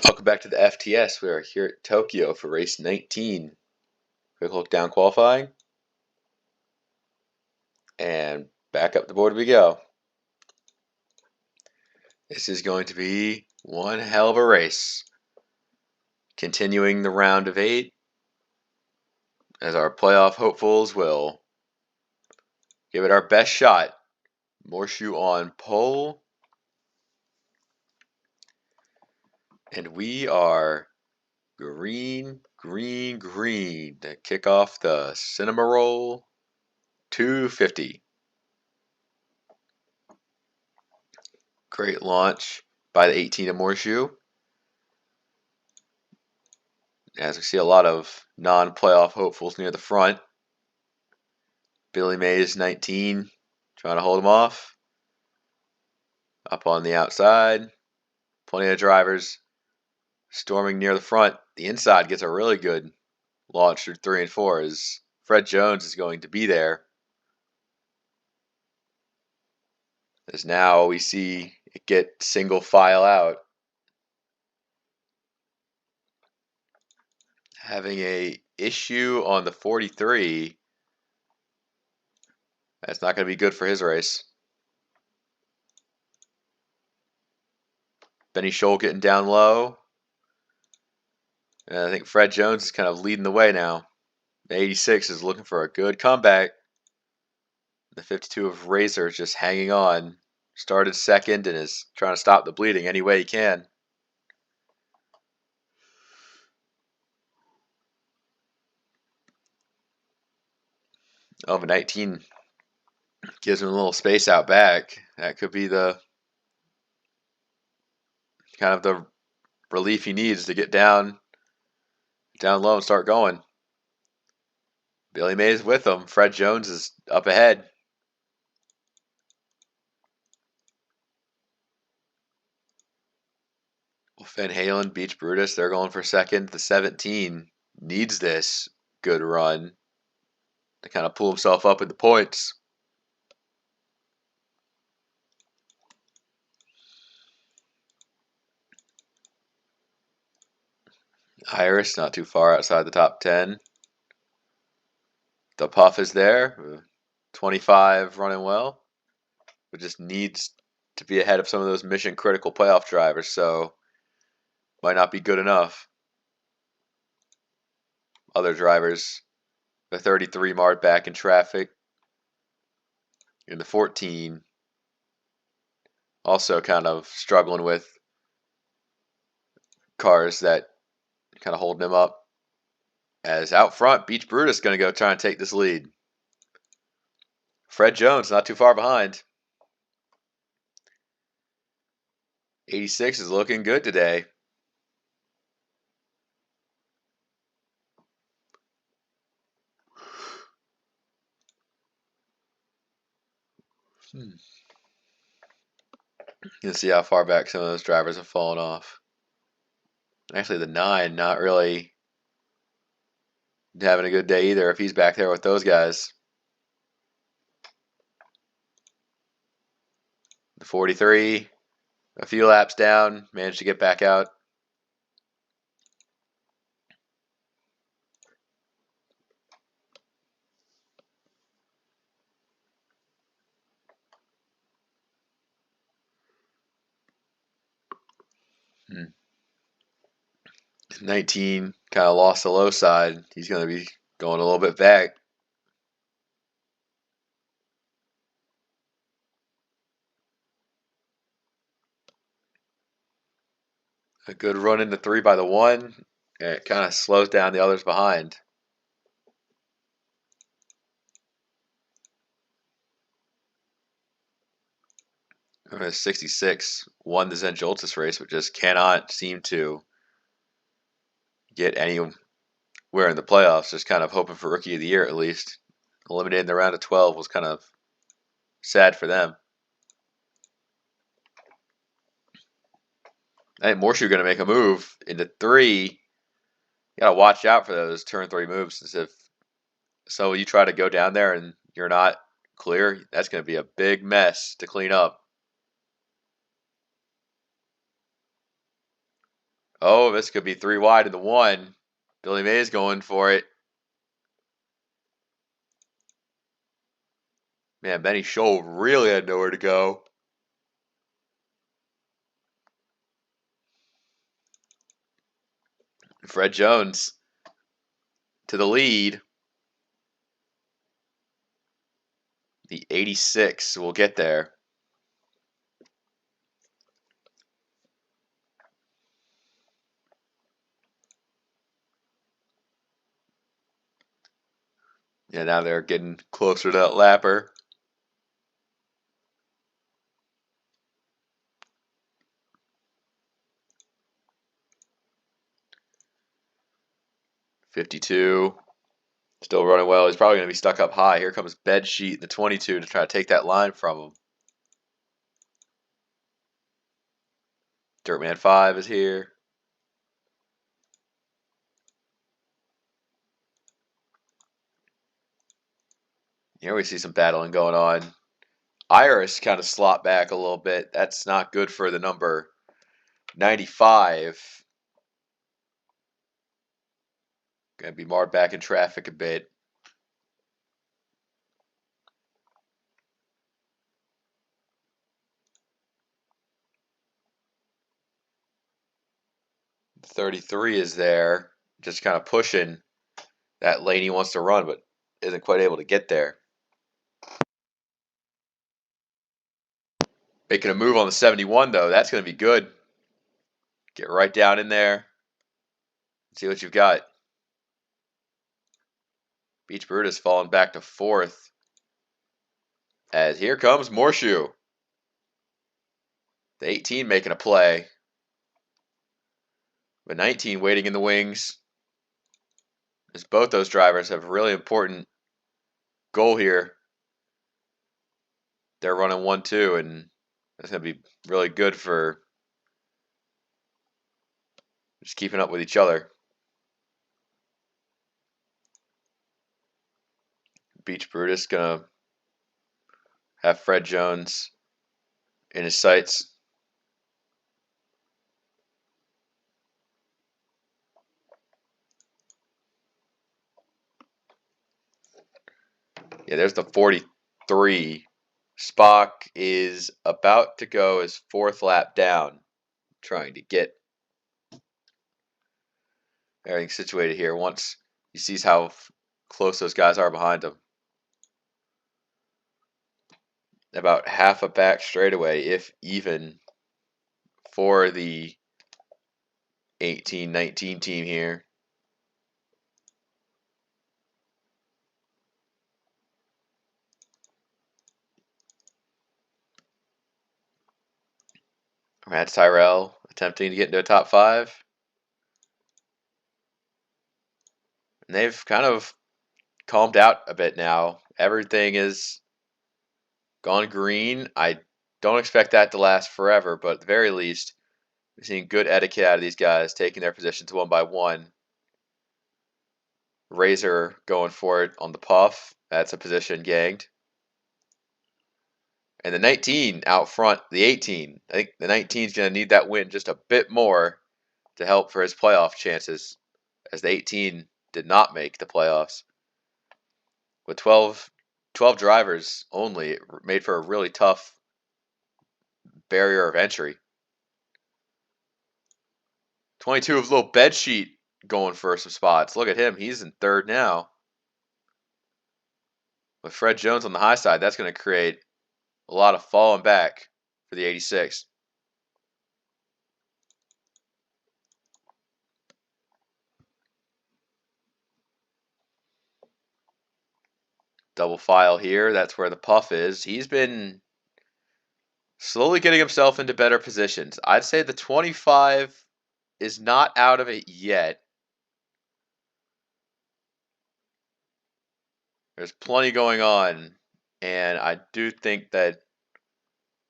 Welcome back to the FTS. We are here at Tokyo for race 19. Quick look down qualifying. And back up the board we go. This is going to be one hell of a race. Continuing the round of 8 as our playoff hopefuls will give it our best shot. Morshu on pole. And we are green to kick off the Cinnamoroll 250. Great launch by the 18 of Morshu. As we see a lot of non-playoff hopefuls near the front. Billy Mays, 19, trying to hold him off. Up on the outside. Plenty of drivers storming near the front. The inside gets a really good launch through 3 and 4 as Fred Jones is going to be there. As now we see it get single file out. Having a issue on the 43. That's not going to be good for his race. Benny Scholl getting down low. And I think Fred Jones is kind of leading the way now. The 86 is looking for a good comeback. The 52 of Razor is just hanging on. Started second and is trying to stop the bleeding any way he can. Oh, but 19 gives him a little space out back. That could be the kind of the relief he needs to get down low and start going. Billy Mays with him. Fred Jones is up ahead. Van Halen, Beach Brutus, they're going for second. The 17 needs this good run to kind of pull himself up in the points. Iris not too far outside the top 10. The Puff is there. 25 running well. But just needs to be ahead of some of those mission critical playoff drivers, so might not be good enough. Other drivers, the 33 marred back in traffic. In the 14, also kind of struggling with cars that kind of holding him up. As out front, Beach Brutus going to go try and take this lead. Fred Jones not too far behind. 86 is looking good today. You can see how far back some of those drivers have fallen off. Actually, the 9 not really having a good day either if he's back there with those guys. The 43, a few laps down, managed to get back out. Hmm. 19 kind of lost the low side. He's going to be going a little bit back. A good run into 3 by the 1. And it kind of slows down the others behind. The 66 won the Zen Joltis race, but just cannot seem to get anywhere in the playoffs. Just kind of hoping for Rookie of the Year at least. Eliminated in the round of 12 was kind of sad for them. I think Morshu going to make a move into 3. You got to watch out for those turn 3 moves. As if you try to go down there and you're not clear, that's going to be a big mess to clean up. Oh, this could be 3 wide in the 1. Billy Mays going for it. Man, Benny Scholl really had nowhere to go. Fred Jones to the lead. The 86 will get there. Yeah, now they're getting closer to that lapper. .52. Still running well. He's probably going to be stuck up high. Here comes Bedsheet, the 22, to try to take that line from him. Dirtman 5 is here. Here we see some battling going on. Iris kind of slopped back a little bit. That's not good for the number 95. Going to be marred back in traffic a bit. The 33 is there, just kind of pushing that lane he wants to run, but isn't quite able to get there. Making a move on the 71, though. That's going to be good. Get right down in there. See what you've got. Beach Brutus falling back to 4th. As here comes Morshoe. The 18 making a play. The 19 waiting in the wings. As both those drivers have a really important goal here. They're running 1-2, and that's going to be really good for just keeping up with each other. Beach Brutus going to have Fred Jones in his sights. Yeah, there's the 43. Spock is about to go his 4th lap down, trying to get everything situated here once he sees how close those guys are behind him. About half a back straightaway, if even, for the 18-19 team here. Matt Tyrell attempting to get into a top 5. And they've kind of calmed out a bit now. Everything is gone green. I don't expect that to last forever, but at the very least, we're seeing good etiquette out of these guys, taking their positions one by one. Razor going for it on the puff. That's a position ganged. And the 19 out front, the 18. I think the 19 is going to need that win just a bit more to help for his playoff chances, as the 18 did not make the playoffs. With 12 drivers only, it made for a really tough barrier of entry. 22 of little Bedsheet going for some spots. Look at him. He's in 3rd now. With Fred Jones on the high side, that's going to create a lot of falling back for the 86. Double file here. That's where the puff is. He's been slowly getting himself into better positions. I'd say the 25 is not out of it yet. There's plenty going on, and I do think that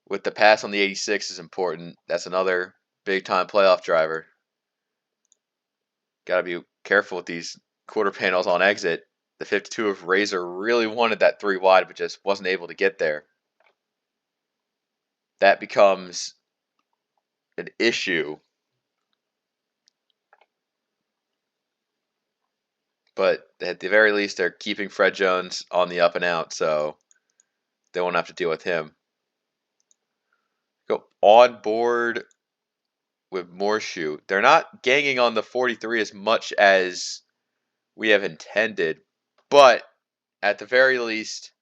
with the pass on the 86 is important. That's another big-time playoff driver. Got to be careful with these quarter panels on exit. The 52 of Razor really wanted that 3 wide, but just wasn't able to get there. That becomes an issue But at the very least, they're keeping Fred Jones on the up and out, so they won't have to deal with him. Go on board with Morshoe. They're not ganging on the 43 as much as we have intended, but at the very least,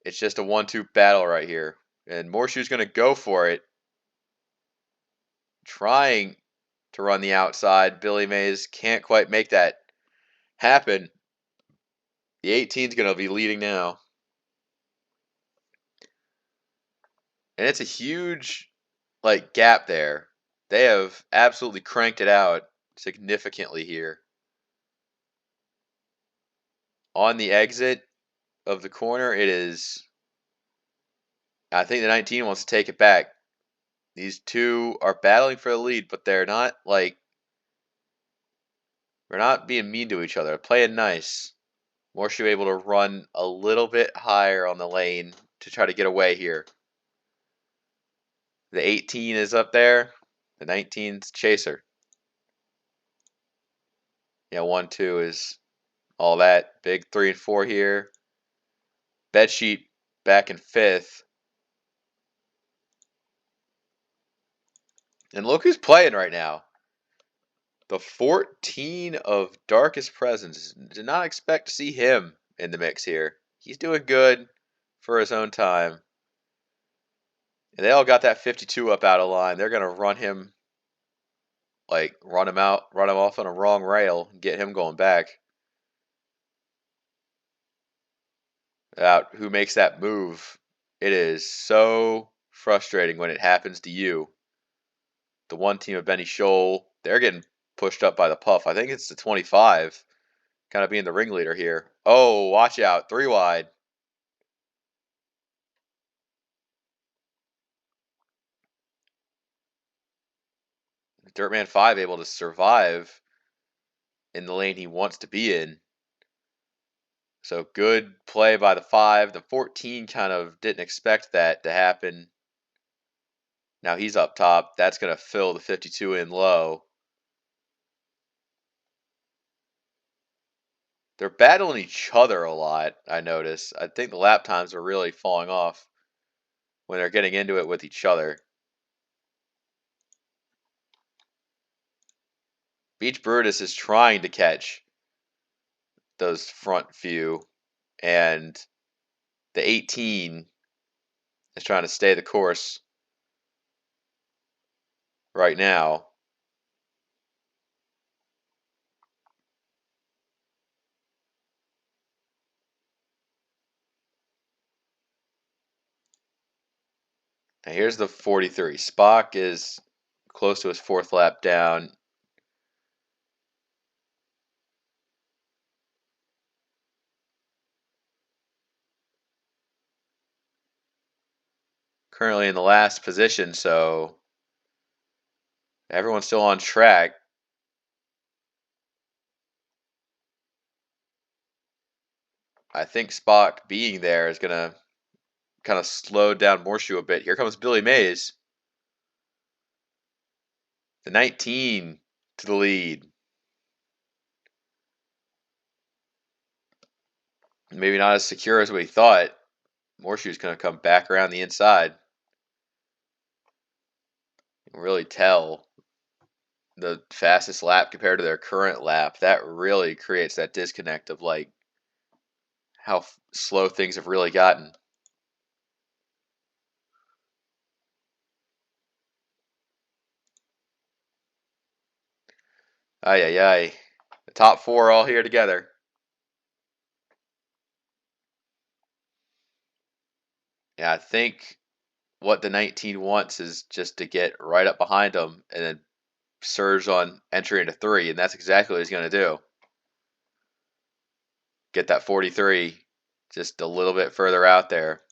it's just a 1-2 battle right here. And Morshoe's going to go for it, trying to run the outside. Billy Mays can't quite make that happen. The 18's going to be leading now. And it's a huge gap there. They have absolutely cranked it out significantly here. On the exit of the corner, it is, I think the 19 wants to take it back. These two are battling for the lead, but they're not being mean to each other. They're playing nice. Morshoe able to run a little bit higher on the lane to try to get away here. The 18 is up there. The 19's chaser. Yeah, 1-2 is all that. Big 3 and 4 here. Bedsheet back in 5th. And look who's playing right now. The 14 of Darkest Presence. Did not expect to see him in the mix here. He's doing good for his own time. And they all got that 52 up out of line. They're going to run him, run him off on a wrong rail and get him going back. Who makes that move. It is so frustrating when it happens to you. The one team of Benny Scholl, they're getting pushed up by the puff. I think it's the 25, kind of being the ringleader here. Oh, watch out. 3 wide. Dirtman 5 able to survive in the lane he wants to be in. So good play by the 5. The 14 kind of didn't expect that to happen. Now he's up top. That's going to fill the 52 in low. They're battling each other a lot, I notice. I think the lap times are really falling off when they're getting into it with each other. Beach Brutus is trying to catch those front few, and the 18 is trying to stay the course right now. Now here's the 43. Spock is close to his 4th lap down. Currently in the last position, so everyone's still on track. I think Spock being there is going to kind of slow down Morshoe a bit. Here comes Billy Mays. The 19 to the lead. Maybe not as secure as we thought. Morshoe's going to come back around the inside. You can really tell the fastest lap compared to their current lap. That really creates that disconnect of how slow things have really gotten. Ay, ay, ay. The top 4 all here together. Yeah, I think what the 19 wants is just to get right up behind him and then surge on entry into 3, and that's exactly what he's going to do. Get that 43 just a little bit further out there.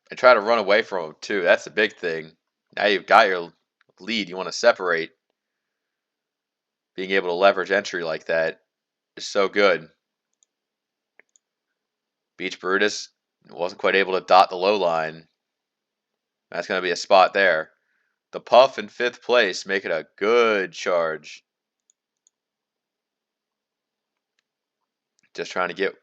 And try to run away from him, too. That's the big thing. Now you've got your lead. You want to separate. Being able to leverage entry like that is so good. Beach Brutus wasn't quite able to dot the low line. That's going to be a spot there. The Puff in 5th place, making a good charge. Just trying to get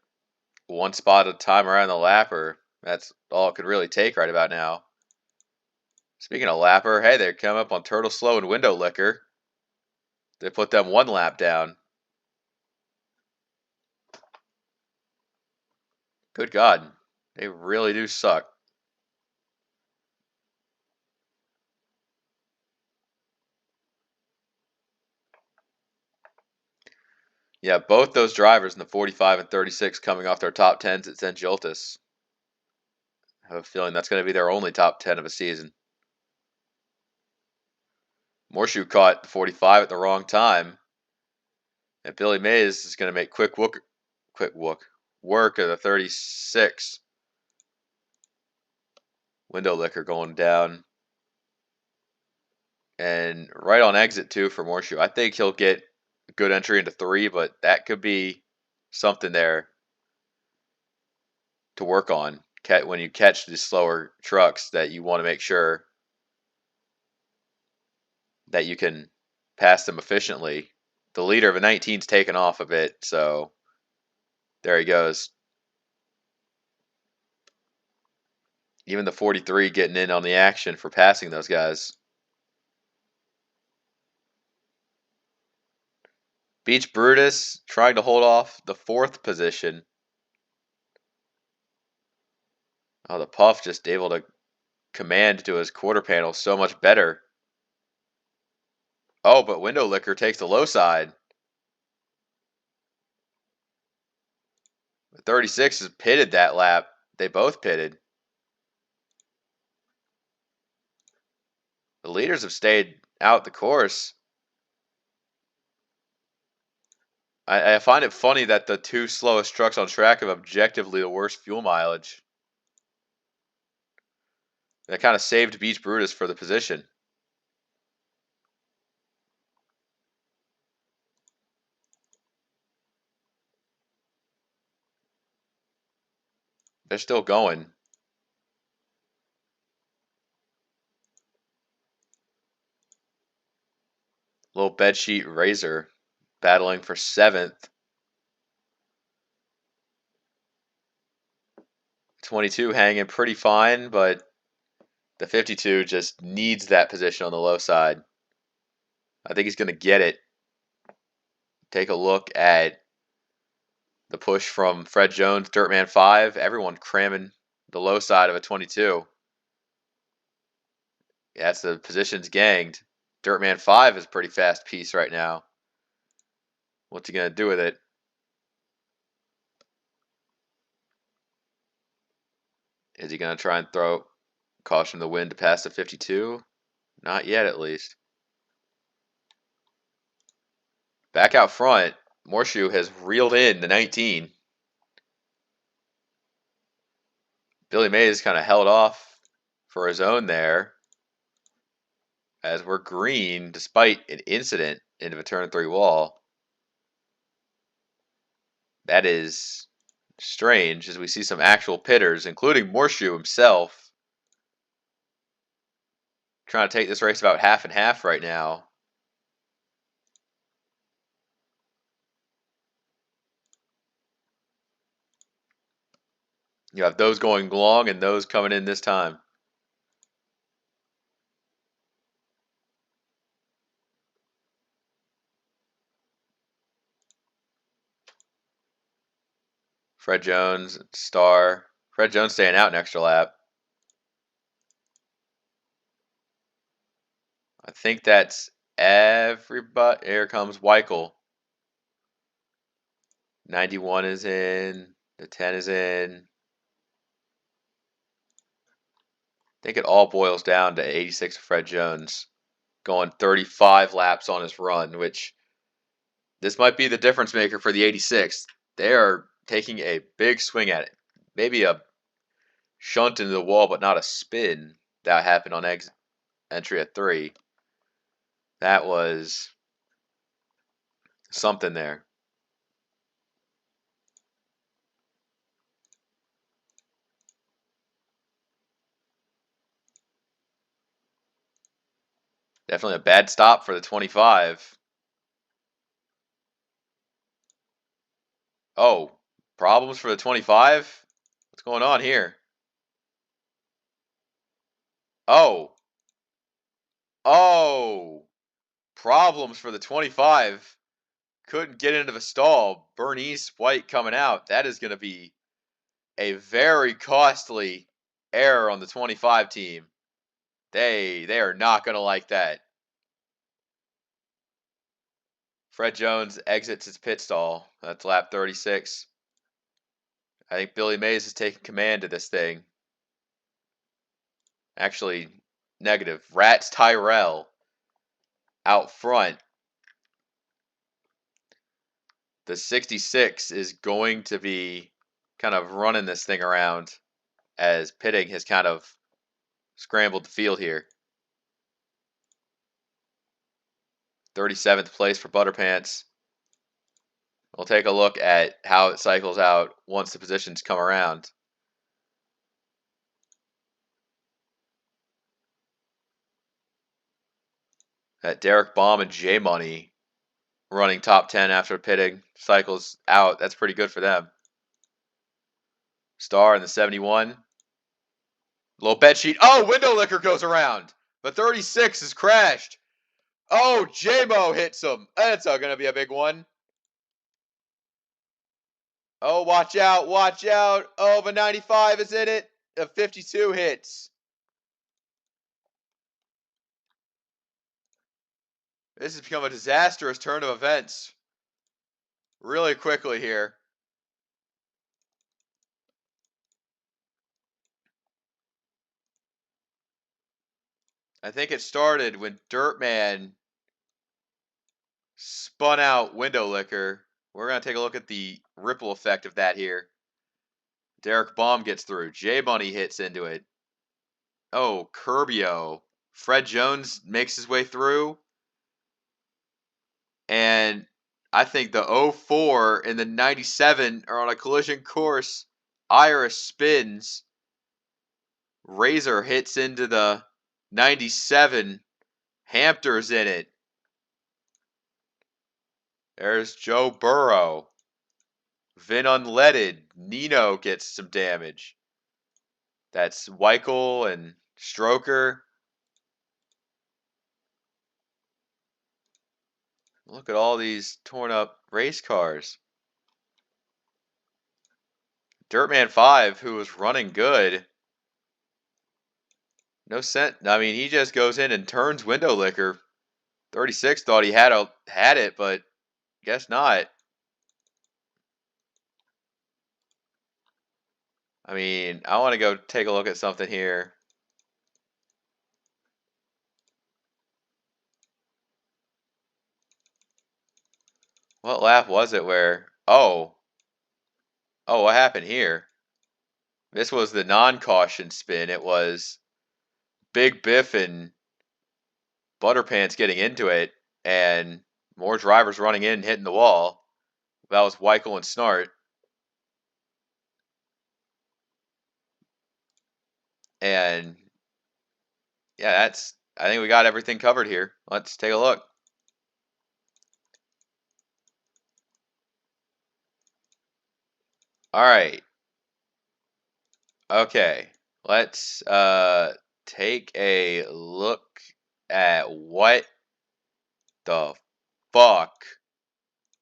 one spot at a time around the lapper. That's all it could really take right about now. Speaking of lapper, hey, they're coming up on Turtle Slow and Window Liquor. They put them 1 lap down. Good God, they really do suck. Yeah, both those drivers in the 45 and 36 coming off their top 10s at St. Giltis. I have a feeling that's going to be their only top 10 of a season. Morshoe caught the 45 at the wrong time. And Billy Mays is going to make quick work of the 36. Window Liquor going down. And right on exit 2 for Morshoe. I think he'll get a good entry into 3, but that could be something there to work on when you catch these slower trucks, that you want to make sure that you can pass them efficiently. The leader of a 19's taken off a bit, so there he goes. Even the 43 getting in on the action for passing those guys. Beach Brutus trying to hold off the 4th position. Oh, the Puff just able to command to his quarter panel so much better. Oh, but Window Liquor takes the low side. The 36 has pitted that lap. They both pitted. The leaders have stayed out the course. I find it funny that the 2 slowest trucks on track have objectively the worst fuel mileage. That kind of saved Beach Brutus for the position. They're still going. Little bedsheet Razor battling for 7th. 22 hanging pretty fine, but the 52 just needs that position on the low side. I think he's going to get it. Take a look at the push from Fred Jones, Dirtman 5. Everyone cramming the low side of a 22. Yeah, that's the positions ganged. Dirtman 5 is a pretty fast piece right now. What's he going to do with it? Is he going to try and throw caution to the wind to pass the 52? Not yet, at least. Back out front, Morshoe has reeled in the 19. Billy Mays kind of held off for his own there, as we're green despite an incident into the turn 3 wall. That is strange, as we see some actual pitters, including Morshoe himself, trying to take this race about half and half right now. You have those going long and those coming in this time. Fred Jones, Star. Fred Jones staying out an extra lap. I think that's everybody. Here comes Weichel. 91 is in. The 10 is in. I think it all boils down to 86 for Fred Jones, going 35 laps on his run, which this might be the difference maker for the 86. They are taking a big swing at it. Maybe a shunt into the wall, but not a spin that happened on entry at 3. That was something there. Definitely a bad stop for the 25. Oh, problems for the 25? What's going on here? Oh. Oh. Problems for the 25. Couldn't get into the stall. Bernice White coming out. That is going to be a very costly error on the 25 team. They are not going to like that. Fred Jones exits his pit stall. That's lap 36. I think Billy Mays is taking command of this thing. Actually, negative. Rats Tyrell out front. The 66 is going to be kind of running this thing around as Pitting has kind of scrambled the field here. 37th place for Butterpants. We'll take a look at how it cycles out once the positions come around. That Derek Baum and J Money running top 10 after Pitting cycles out. That's pretty good for them. Star in the 71. Little bed sheet. Oh, window licker goes around. The 36 is crashed. Oh, J-Mo hits him. That's going to be a big one. Oh, watch out, watch out. Oh, the 95 is in it. The 52 hits. This has become a disastrous turn of events. Really quickly here. I think it started when Dirtman spun out window licker. We're going to take a look at the ripple effect of that here. Derek Baum gets through. J-Bunny hits into it. Oh, Curbio. Fred Jones makes his way through. And I think the 04 and the 97 are on a collision course. Iris spins. Razor hits into the 97. Hampter's in it. There's Joe Burrow. Vin Unleaded. Nino gets some damage. That's Weichel and Stroker. Look at all these torn up race cars. Dirtman 5, who was running good. No sense. I mean, he just goes in and turns window licker. 36 thought he had it, but guess not. I mean, I want to go take a look at something here. What lap was it where... Oh, what happened here? This was the non-caution spin. It was Big Biff and Butterpants getting into it, and more drivers running in, hitting the wall. That was Weichel and Snart. And yeah, I think we got everything covered here. Let's take a look. All right. Okay. Let's take a look at what the fuck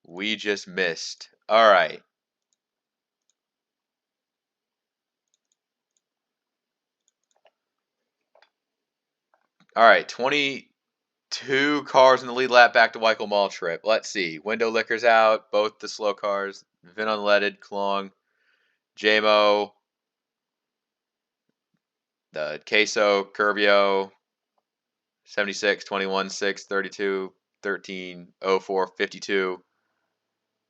we just missed. All right. All right, 22 cars in the lead lap back to Weichel Mall trip. Let's see. Window lickers out, both the slow cars. Vin Unleaded, Klong, JMO, the Queso, Curbio, 76, 21, 6, 32, 13, 04, 52,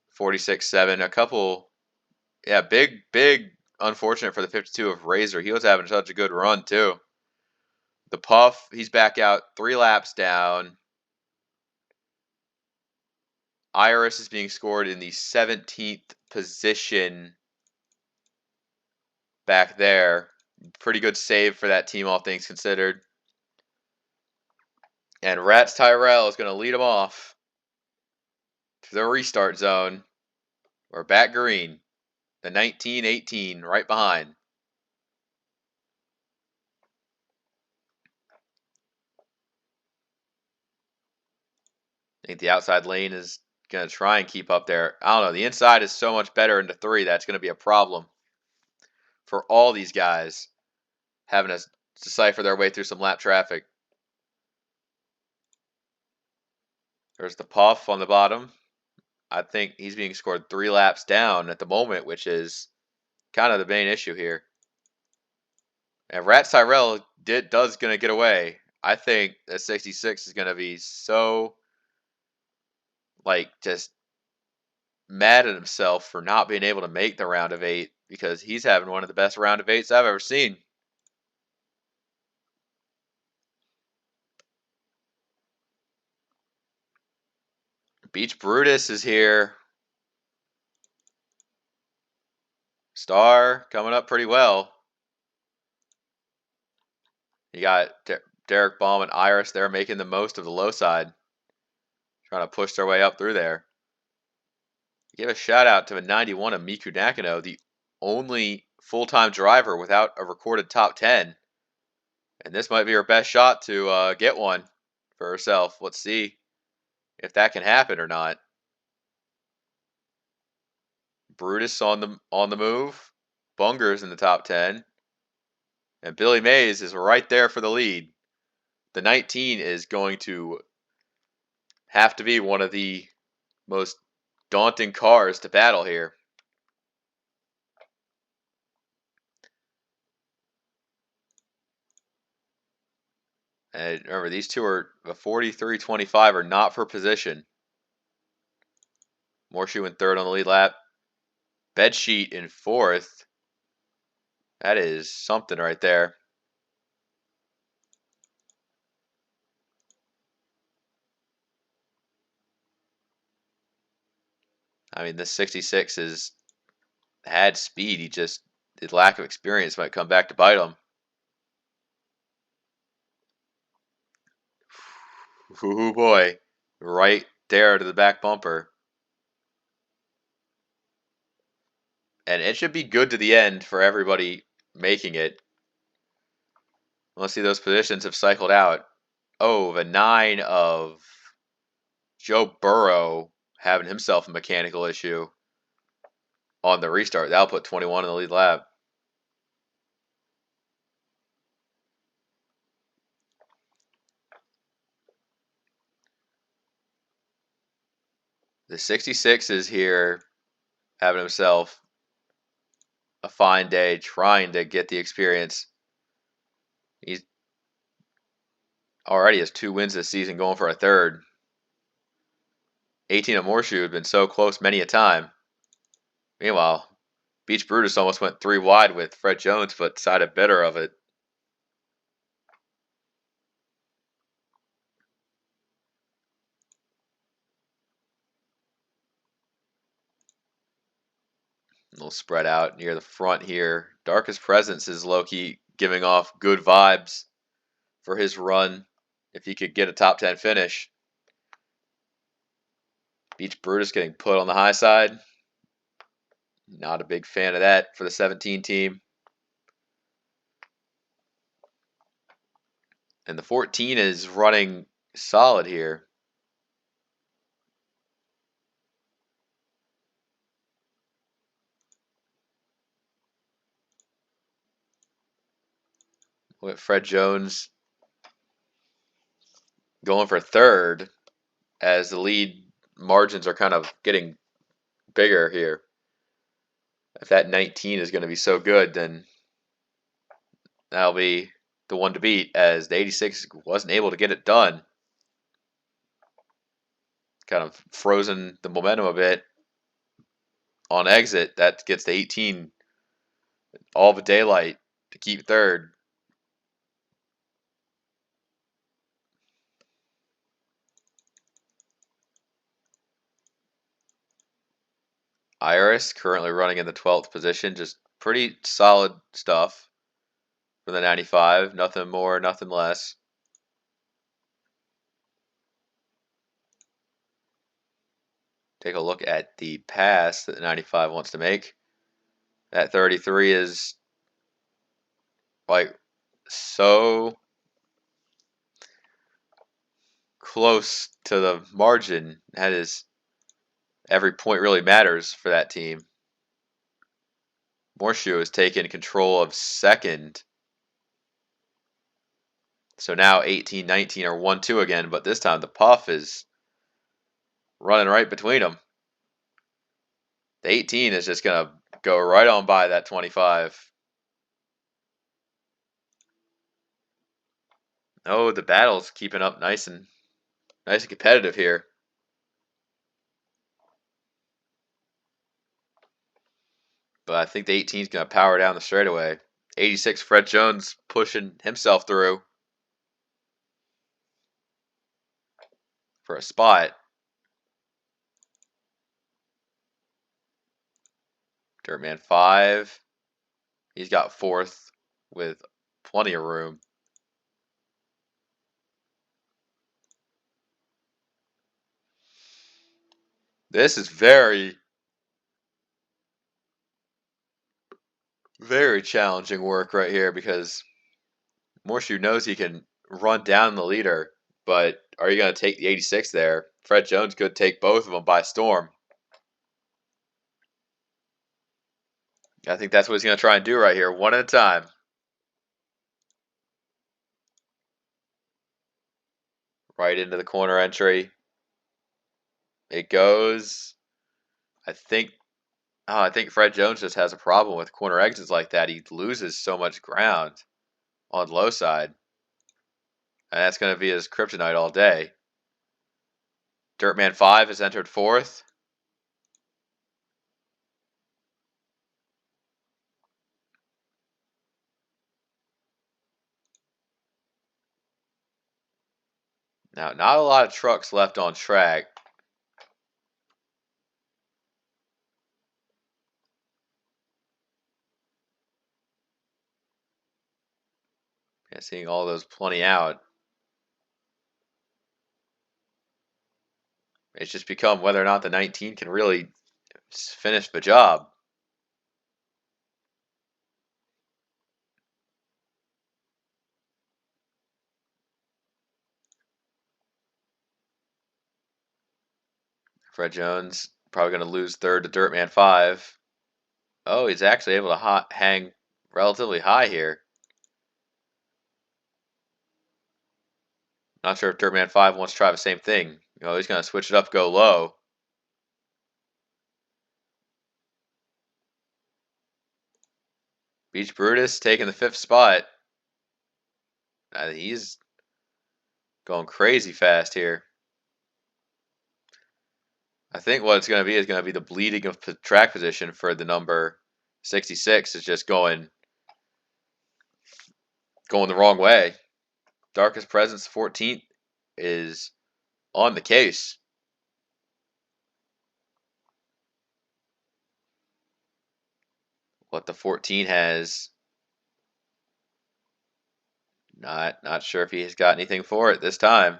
46, 7. A couple, yeah, big unfortunate for the 52 of Razor. He was having such a good run, too. The Puff, he's back out 3 laps down. Iris is being scored in the 17th position back there. Pretty good save for that team, all things considered. And Rats Tyrell is going to lead him off to the restart zone. We're back green. The 19-18 right behind. I think the outside lane is going to try and keep up there. I don't know. The inside is so much better into 3. That's going to be a problem for all these guys having to decipher their way through some lap traffic. There's the puff on the bottom. I think he's being scored 3 laps down at the moment, which is kind of the main issue here. And Rat Tyrell does going to get away. I think that 66 is going to be so, like, just mad at himself for not being able to make the round of 8 because he's having one of the best round of 8s I've ever seen. Beach Brutus is here. Star coming up pretty well. You got Derek Baum and Iris there making the most of the low side. Trying to push their way up through there. Give a shout out to a 91 of Miku Nakano, the only full-time driver without a recorded top 10. And this might be her best shot to get one for herself. Let's see if that can happen or not. Brutus on the move. Bunger's in the top 10. And Billy Mays is right there for the lead. The 19 is going to have to be one of the most daunting cars to battle here. And remember, these two are a 43-25 are not for position. Morshu in third on the lead lap. Bedsheet in fourth. That is something right there. I mean, this 66 has had speed. His lack of experience might come back to bite him. Ooh boy, right there to the back bumper. And it should be good to the end for everybody making it. Let's see, those positions have cycled out. Oh, the 9 of Joe Burrow having himself a mechanical issue on the restart. That'll put 21 in the lead lap. The 66 is here having himself a fine day trying to get the experience. He's already has 2 wins this season, going for a third. 18 of Morshu had been so close many a time. Meanwhile, Beach Brutus almost went 3 wide with Fred Jones, but decided better of it. A little spread out near the front here. Darkest Presence is low-key giving off good vibes for his run if he could get a top 10 finish. Beach Brutus getting put on the high side. Not a big fan of that for the 17 team. And the 14 is running solid here. With Fred Jones going for third as the lead margins are kind of getting bigger here. If that 19 is going to be so good, then that'll be the one to beat, as the 86 wasn't able to get it done. Kind of frozen the momentum a bit on exit. That gets the 18 all the daylight to keep third. Iris currently running in the 12th position. Just pretty solid stuff for the 95. Nothing more, nothing less. Take a look at the pass that the 95 wants to make. That 33 is like so close to the margin. That is, every point really matters for that team. Morshu has taken control of second. So now 18-19 are 1-2 again, but this time the puff is running right between them. The 18 is just going to go right on by that 25. Oh, the battle's keeping up nice and competitive here. But I think the 18 is going to power down the straightaway. 86, Fred Jones pushing himself through for a spot. Dirtman 5. He's got fourth with plenty of room. This is very, very challenging work right here because Morshu knows he can run down the leader, but are you going to take the 86 there? Fred Jones could take both of them by storm. I think that's what he's going to try and do right here, one at a time. Right into the corner entry. It goes. I think Fred Jones just has a problem with corner exits like that. He loses so much ground on low side. And that's going to be his kryptonite all day. Dirtman 5 has entered fourth. Now, not a lot of trucks left on track. Yeah, seeing all those plenty out. It's just become whether or not the 19 can really finish the job. Fred Jones probably going to lose third to Dirtman 5. Oh, he's actually able to hang relatively high here. Not sure if Dirtman 5 wants to try the same thing. He's going to switch it up, go low. Beach Brutus taking the 5th spot. He's going crazy fast here. I think what it's going to be is going to be the bleeding of track position for the number 66 is just going the wrong way. Darkest Presence 14th is on the case. What the 14 has, not sure if he's got anything for it this time.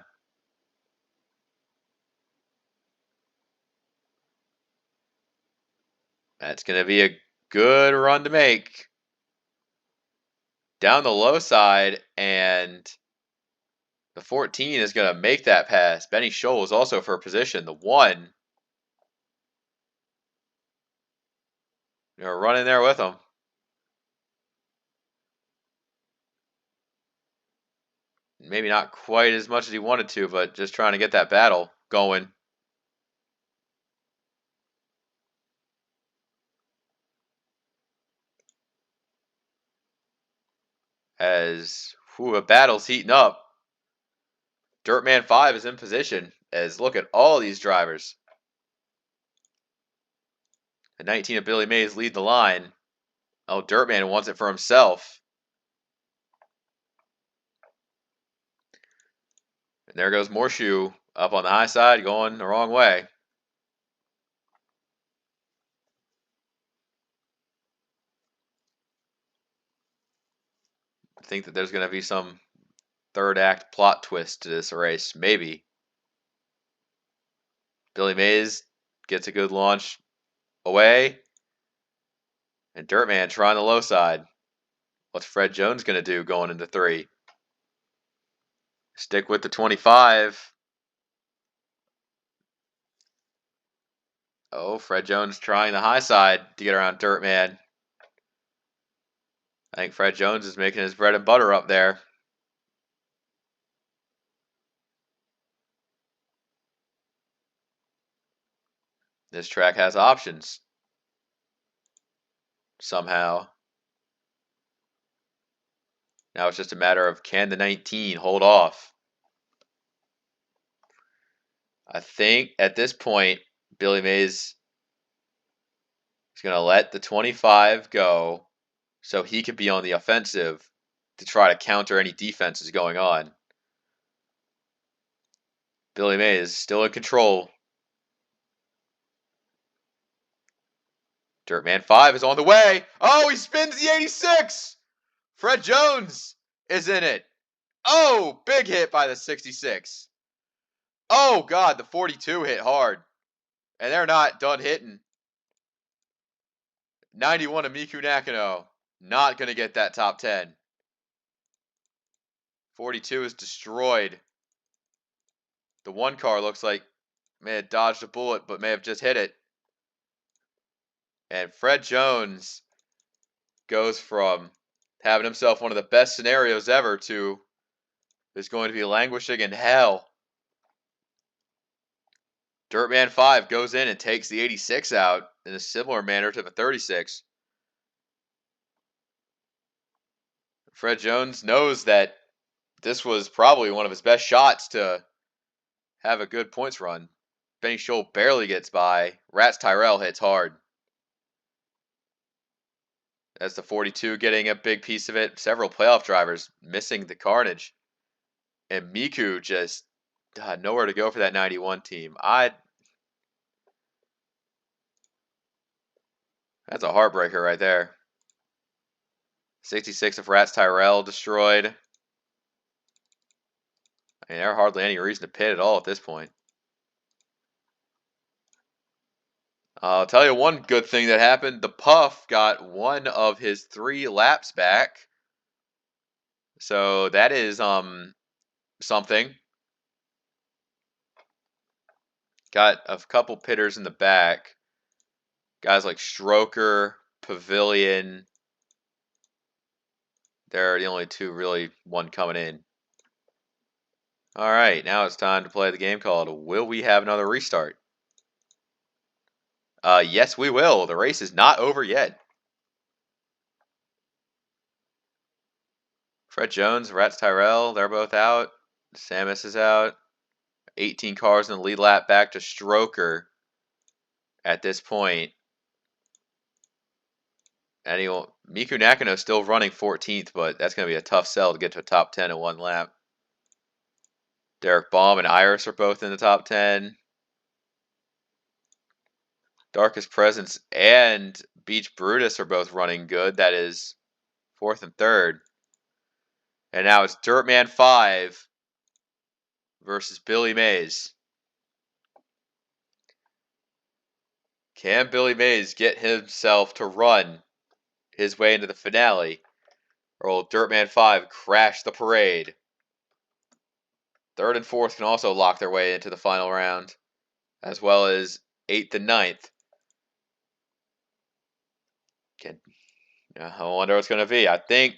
That's going to be a good run to make. Down the low side, and the 14 is going to make that pass. Benny Scholl is also for position. The 1. They're running there with him. Maybe not quite as much as he wanted to, but just trying to get that battle going. As a battle's heating up. Dirtman 5 is in position. As look at all these drivers. The 19 of Billy Mays lead the line. Oh, Dirtman wants it for himself. And there goes Morshu up on the high side, going the wrong way. I think that there's going to be some third act plot twist to this race, maybe. Billy Mays gets a good launch away. And Dirtman trying the low side. What's Fred Jones going to do going into 3? Stick with the 25. Oh, Fred Jones trying the high side to get around Dirtman. I think Fred Jones is making his bread and butter up there. This track has options. Somehow. Now it's just a matter of, can the 19 hold off? I think at this point, Billy Mays is going to let the 25 go so he can be on the offensive to try to counter any defenses going on. Billy Mays still in control. Dirtman 5 is on the way. Oh, he spins the 86. Fred Jones is in it. Oh, big hit by the 66. Oh, God, the 42 hit hard. And they're not done hitting. 91 of Miku Nakano. Not going to get that top 10. 42 is destroyed. The one car looks like may have dodged a bullet, but may have just hit it. And Fred Jones goes from having himself one of the best scenarios ever to is going to be languishing in hell. Dirtman 5 goes in and takes the 86 out in a similar manner to the 36. Fred Jones knows that this was probably one of his best shots to have a good points run. Benny Scholl barely gets by. Rats Tyrell hits hard. That's the 42 getting a big piece of it. Several playoff drivers missing the carnage. And Miku just nowhere to go for that 91 team. That's a heartbreaker right there. 66 of Rats Tyrell destroyed. I mean, there are hardly any reason to pit at all at this point. I'll tell you one good thing that happened. The Puff got one of his 3 laps back. So that is something. Got a couple pitters in the back. Guys like Stroker, Pavilion. They're the only 2 really one coming in. All right, now it's time to play the game called Will We Have Another Restart? Yes, we will. The race is not over yet. Fred Jones, Rats Tyrell, they're both out. Samus is out. 18 cars in the lead lap back to Stroker at this point. Miku Nakano still running 14th, but that's going to be a tough sell to get to a top 10 in one lap. Derek Baum and Iris are both in the top 10. Darkest Presence and Beach Brutus are both running good. That is 4th and 3rd. And now it's Dirtman 5 versus Billy Mays. Can Billy Mays get himself to run his way into the finale, or will Dirtman 5 crash the parade? 3rd and 4th can also lock their way into the final round, as well as 8th and 9th. I wonder what's going to be. I think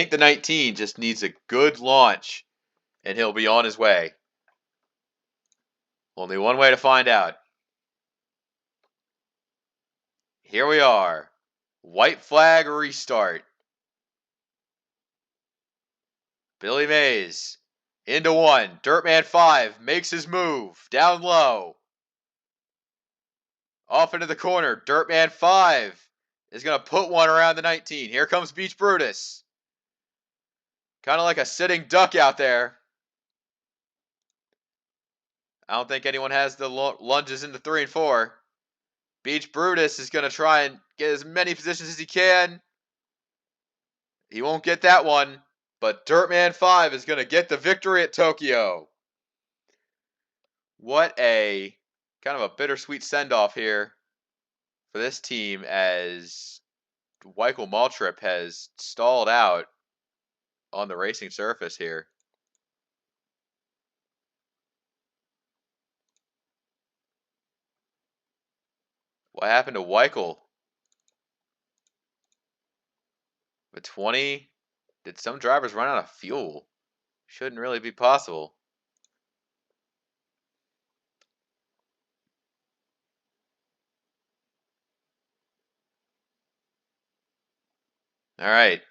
the 19 just needs a good launch, and he'll be on his way. Only one way to find out. Here we are. White flag restart. Billy Mays into 1. Dirtman 5 makes his move. Down low. Off into the corner. Dirtman 5 is going to put one around the 19. Here comes Beach Brutus. Kind of like a sitting duck out there. I don't think anyone has the lunges into 3 and 4. Beach Brutus is going to try and get as many positions as he can. He won't get that one, but Dirtman 5 is going to get the victory at Tokyo. What a kind of a bittersweet send-off here for this team as Weichel Maltrip has stalled out on the racing surface here. What happened to Weichel? The 20? Did some drivers run out of fuel? Shouldn't really be possible. All right.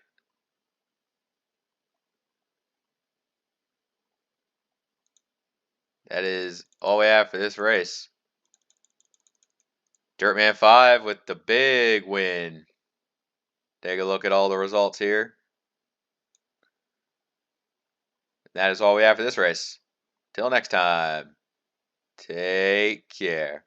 That is all we have for this race. Dirtman 5 with the big win. Take a look at all the results here. That is all we have for this race. Till next time, take care.